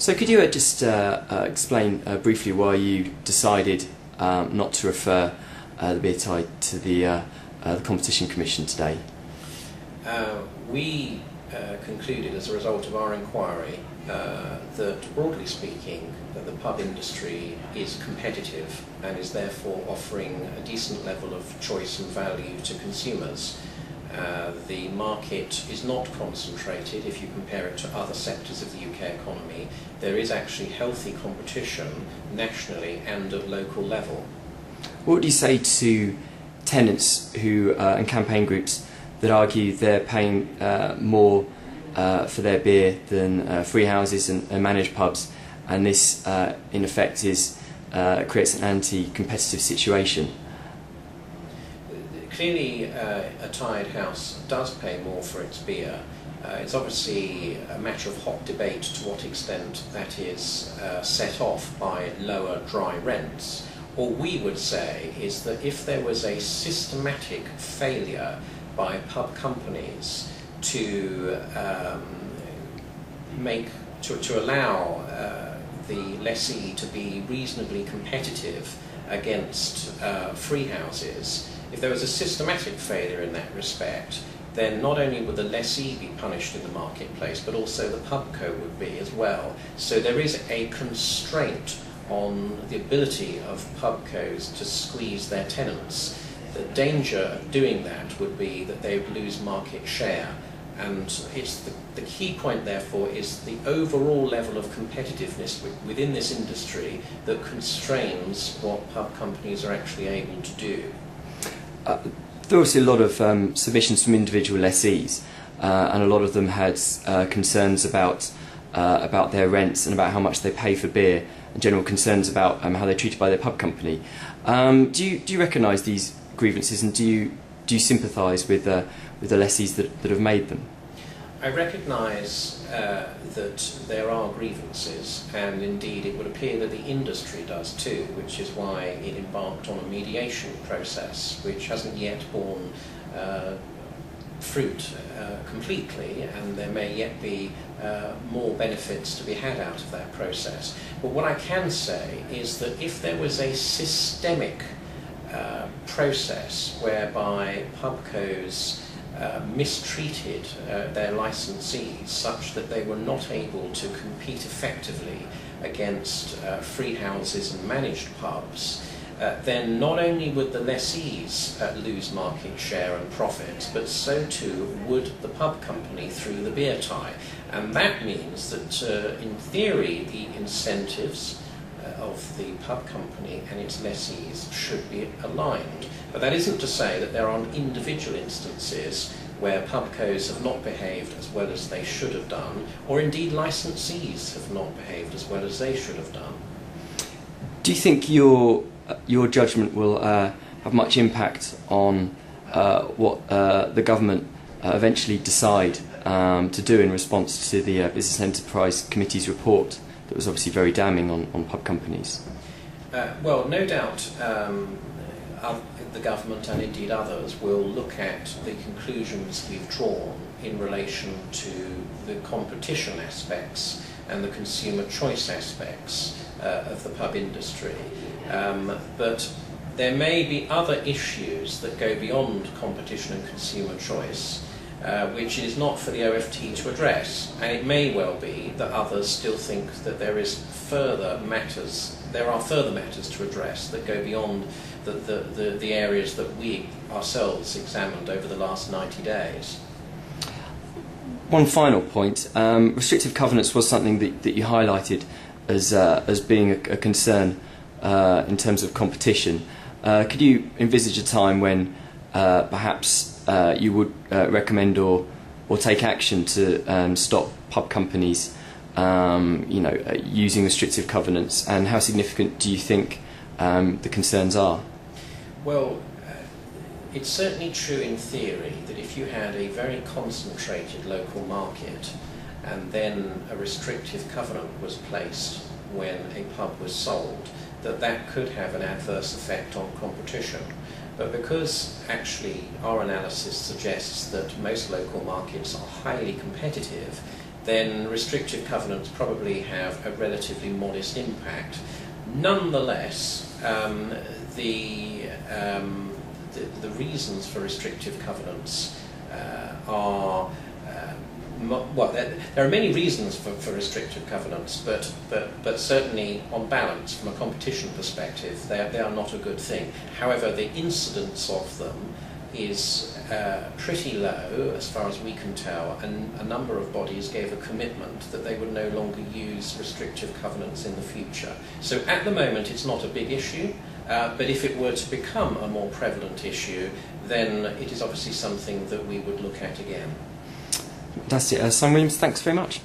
So could you just explain briefly why you decided not to refer the beer tie to the Competition Commission today? We concluded as a result of our inquiry that, broadly speaking, that the pub industry is competitive and is therefore offering a decent level of choice and value to consumers. The market is not concentrated if you compare it to other sectors of the UK economy. There is actually healthy competition nationally and at local level. What would you say to tenants who and campaign groups that argue they're paying more for their beer than free houses and managed pubs, and this in effect creates an anti-competitive situation? Clearly, a tied house does pay more for its beer. It's obviously a matter of hot debate to what extent that is set off by lower dry rents. All we would say is that if there was a systematic failure by pub companies to allow the lessee to be reasonably competitive against free houses, if there was a systematic failure in that respect, then not only would the lessee be punished in the marketplace, but also the pubco would be as well. So there is a constraint on the ability of pubcos to squeeze their tenants. The danger of doing that would be that they would lose market share. And it's the key point, therefore, is the overall level of competitiveness within this industry that constrains what pub companies are actually able to do. There were also a lot of submissions from individual lessees, and a lot of them had concerns about their rents and about how much they pay for beer, and general concerns about how they're treated by their pub company. Do you recognise these grievances, and do you sympathise with the lessees that have made them? I recognise that there are grievances, and indeed it would appear that the industry does too, which is why it embarked on a mediation process which hasn't yet borne fruit completely, and there may yet be more benefits to be had out of that process. But what I can say is that if there was a systemic process whereby pubcos mistreated their licensees such that they were not able to compete effectively against free houses and managed pubs, then not only would the lessees lose market share and profits, but so too would the pub company through the beer tie. And that means that, in theory, the incentives of the pub company and its lessees should be aligned. But that isn't to say that there aren't individual instances where pubcos have not behaved as well as they should have done, or indeed licensees have not behaved as well as they should have done. Do you think your judgment will have much impact on what the government eventually decide to do in response to the Business Enterprise Committee's report that was obviously very damning on pub companies? Well, no doubt the government and indeed others will look at the conclusions we've drawn in relation to the competition aspects and the consumer choice aspects of the pub industry. But there may be other issues that go beyond competition and consumer choice, which is not for the OFT to address, and it may well be that others still think that there are further matters to address that go beyond the areas that we ourselves examined over the last 90 days. One final point, restrictive covenants was something that you highlighted as being a concern in terms of competition. Could you envisage a time when perhaps you would recommend or take action to stop pub companies using restrictive covenants, and how significant do you think the concerns are? Well, it's certainly true in theory that if you had a very concentrated local market and then a restrictive covenant was placed when a pub was sold, that could have an adverse effect on competition. But because actually our analysis suggests that most local markets are highly competitive, then restrictive covenants probably have a relatively modest impact. Nonetheless, the reasons for restrictive covenants are well, there are many reasons for restrictive covenants, but certainly on balance, from a competition perspective, they are not a good thing. However, the incidence of them is pretty low as far as we can tell, and a number of bodies gave a commitment that they would no longer use restrictive covenants in the future. So at the moment it's not a big issue, but if it were to become a more prevalent issue, then it is obviously something that we would look at again. That's it. Simon Williams, thanks very much.